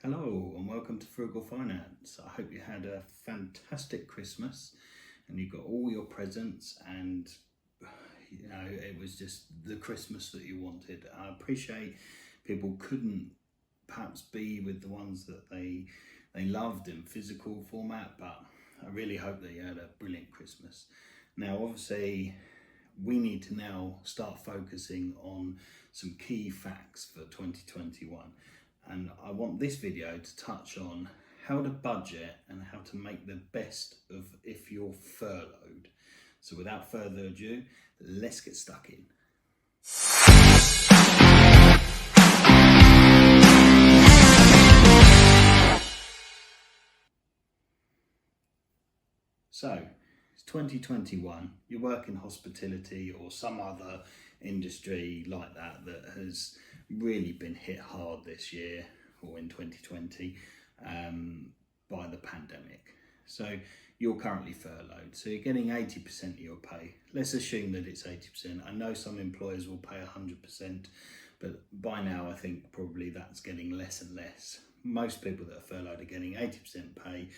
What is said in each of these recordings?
Hello and welcome to Frugal Finance. I hope you had a fantastic Christmas and you got all your presents and it was just the Christmas that you wanted. I appreciate people couldn't perhaps be with the ones that they loved in physical format, but I really hope that you had a brilliant Christmas. Now obviously we need to now start focusing on some key facts for 2021. And I want this video to touch on how to budget and how to make the best of if you're furloughed. So without further ado, let's get stuck in. So it's 2021, you work in hospitality or some other industry like that has really been hit hard this year or in 2020 by the pandemic. So you're currently furloughed, so you're getting 80% of your pay. Let's assume that it's 80%. I know some employers will pay 100%, but by now I think probably that's getting less and less. Most people that are furloughed are getting 80% pay,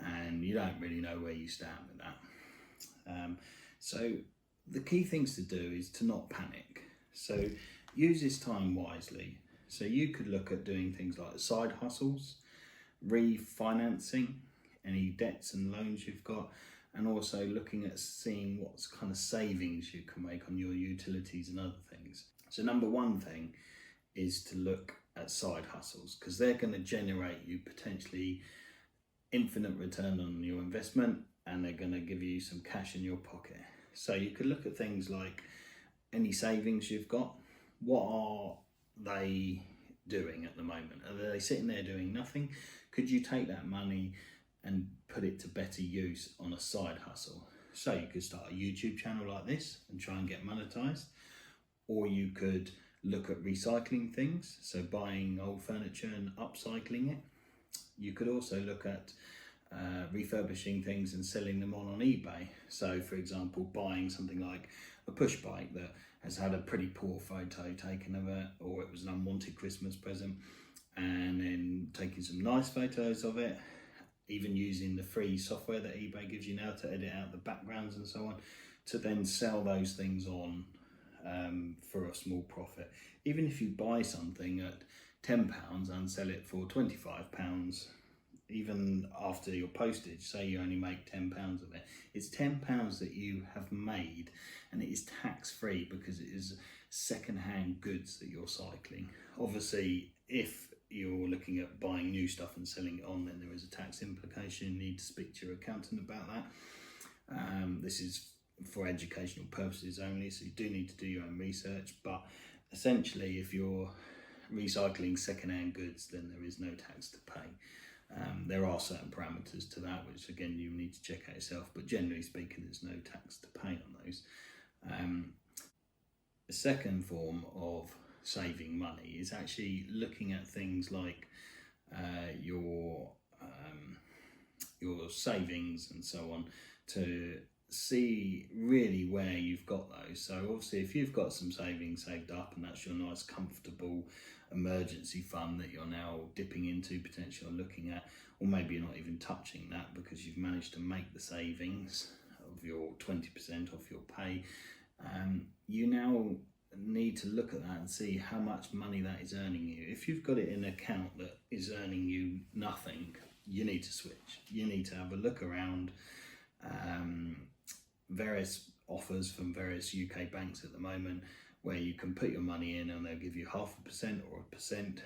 and you don't really know where you stand with that. So the key things to do is to not panic. So use this time wisely. So you could look at doing things like side hustles, refinancing any debts and loans you've got, and also looking at seeing what kind of savings you can make on your utilities and other things. So number one thing is to look at side hustles, because they're going to generate you potentially infinite return on your investment, and they're going to give you some cash in your pocket. So you could look at things like any savings you've got. What are they doing at the moment? Are they sitting there doing nothing? Could you take that money and put it to better use on a side hustle? So you could start a YouTube channel like this and try and get monetized, or you could look at recycling things, so buying old furniture and upcycling it. You could also look at refurbishing things and selling them on eBay. So for example, buying something like a push bike that has had a pretty poor photo taken of it, or it was an unwanted Christmas present, and then taking some nice photos of it, even using the free software that eBay gives you now to edit out the backgrounds and so on, to then sell those things on for a small profit. Even if you buy something at £10 and sell it for £25, even after your postage, say you only make £10 of it, it's £10 that you have made, and it is tax free because it is second-hand goods that you're cycling. Obviously, if you're looking at buying new stuff and selling it on, then there is a tax implication. You need to speak to your accountant about that. This is for educational purposes only, so you do need to do your own research, but essentially if you're recycling second-hand goods, then there is no tax to pay. There are certain parameters to that, which again you need to check out yourself, but generally speaking there's no tax to pay on those. The second form of saving money is actually looking at things like your savings and so on, to see really where you've got those. So obviously if you've got some savings saved up and that's your nice comfortable emergency fund that you're now dipping into, potentially looking at, or maybe you're not even touching that because you've managed to make the savings of your 20% off your pay, you now need to look at that and see how much money that is earning you. If you've got it in an account that is earning you nothing, you need to switch. You need to have a look around. Various offers from various UK banks at the moment where you can put your money in and they'll give you 0.5% or 1%,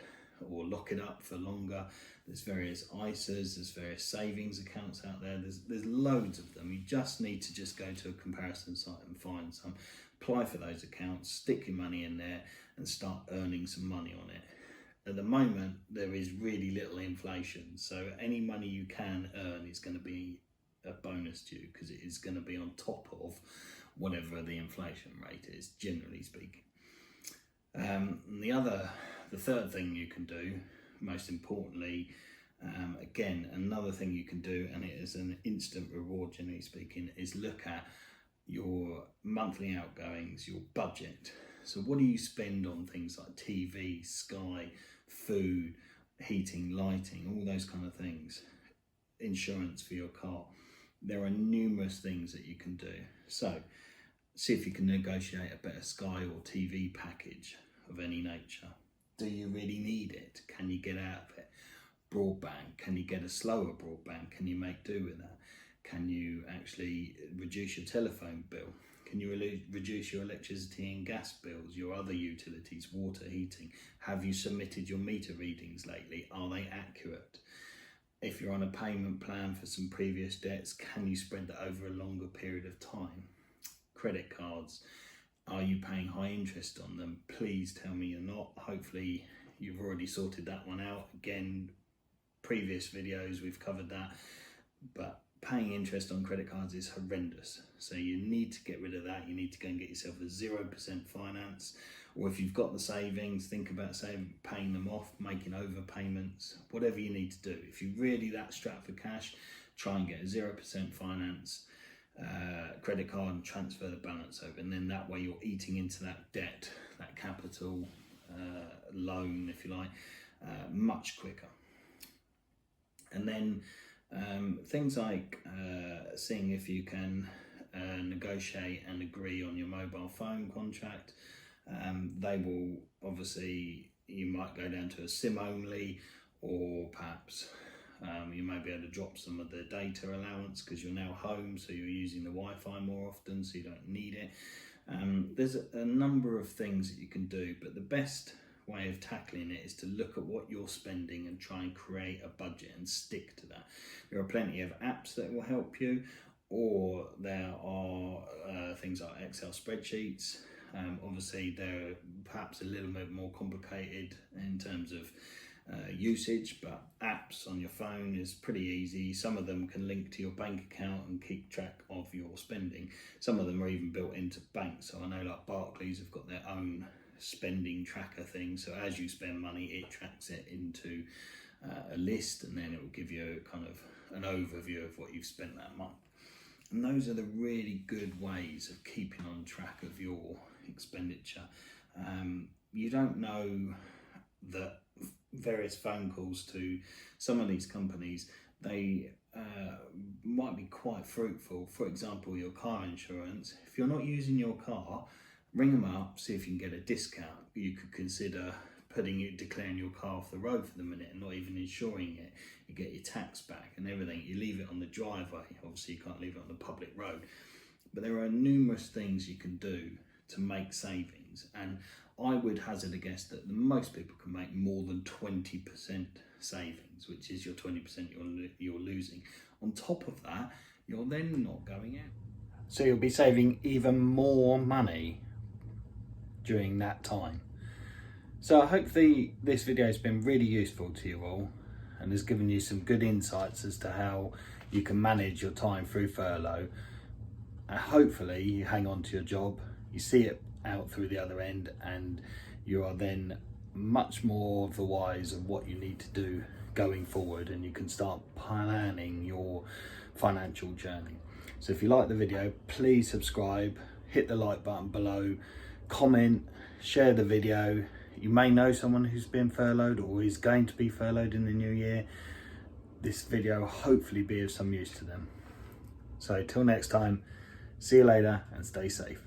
or lock it up for longer. There's various ISAs, there's various savings accounts out there. There's loads of them. You just need to just go to a comparison site and find some, apply for those accounts, stick your money in there and start earning some money on it. At the moment, there is really little inflation, so any money you can earn is going to be a bonus to you, because it is going to be on top of whatever the inflation rate is, generally speaking. The third thing you can do, most importantly, again, another thing you can do, and it is an instant reward, generally speaking, is look at your monthly outgoings, your budget. So what do you spend on things like TV, Sky, food, heating, lighting, all those kind of things, insurance for your car. There are numerous things that you can do. So see if you can negotiate a better Sky or TV package of any nature. Do you really need it? Can you get out of it? Broadband, can you get a slower broadband? Can you make do with that? Can you actually reduce your telephone bill? Can you reduce your electricity and gas bills, your other utilities, water, heating? Have you submitted your meter readings lately? Are they accurate? If you're on a payment plan for some previous debts, can you spread that over a longer period of time? Credit cards, are you paying high interest on them? Please tell me you're not. Hopefully you've already sorted that one out. Again, previous videos we've covered that, but paying interest on credit cards is horrendous. So you need to get rid of that. You need to go and get yourself a 0% finance, or if you've got the savings, think about paying them off, making overpayments, whatever you need to do. If you're really that strapped for cash, try and get a 0% finance credit card and transfer the balance over, and then that way you're eating into that debt, that capital loan, if you like, much quicker. And then things like seeing if you can negotiate and agree on your mobile phone contract. They will obviously, you might go down to a SIM only, or perhaps you may be able to drop some of the data allowance because you're now home, so you're using the Wi-Fi more often, so you don't need it. There's a number of things that you can do, but the best way of tackling it is to look at what you're spending and try and create a budget and stick to that. There are plenty of apps that will help you, or there are things like Excel spreadsheets. Obviously they're perhaps a little bit more complicated in terms of usage, but apps on your phone is pretty easy. Some of them can link to your bank account and keep track of your spending. Some of them are even built into banks. So I know like Barclays have got their own spending tracker thing, so as you spend money it tracks it into a list, and then it will give you a kind of an overview of what you've spent that month. And those are the really good ways of keeping on track of your expenditure. You don't know that various phone calls to some of these companies, they might be quite fruitful. For example, your car insurance, if you're not using your car, ring them up, see if you can get a discount. You could consider declaring your car off the road for the minute and not even insuring it. You get your tax back and everything. You leave it on the driveway. Obviously you can't leave it on the public road. But there are numerous things you can do to make savings. And I would hazard a guess that most people can make more than 20% savings, which is your 20% you're losing. On top of that, you're then not going out. So you'll be saving even more money during that time. So hopefully this video has been really useful to you all and has given you some good insights as to how you can manage your time through furlough. And hopefully you hang on to your job, you see it out through the other end, and you are then much more of the wise of what you need to do going forward, and you can start planning your financial journey. So if you like the video, please subscribe, hit the like button below, comment, share the video. You may know someone who's been furloughed or is going to be furloughed in the new year. This video will hopefully be of some use to them. So till next time, see you later and stay safe.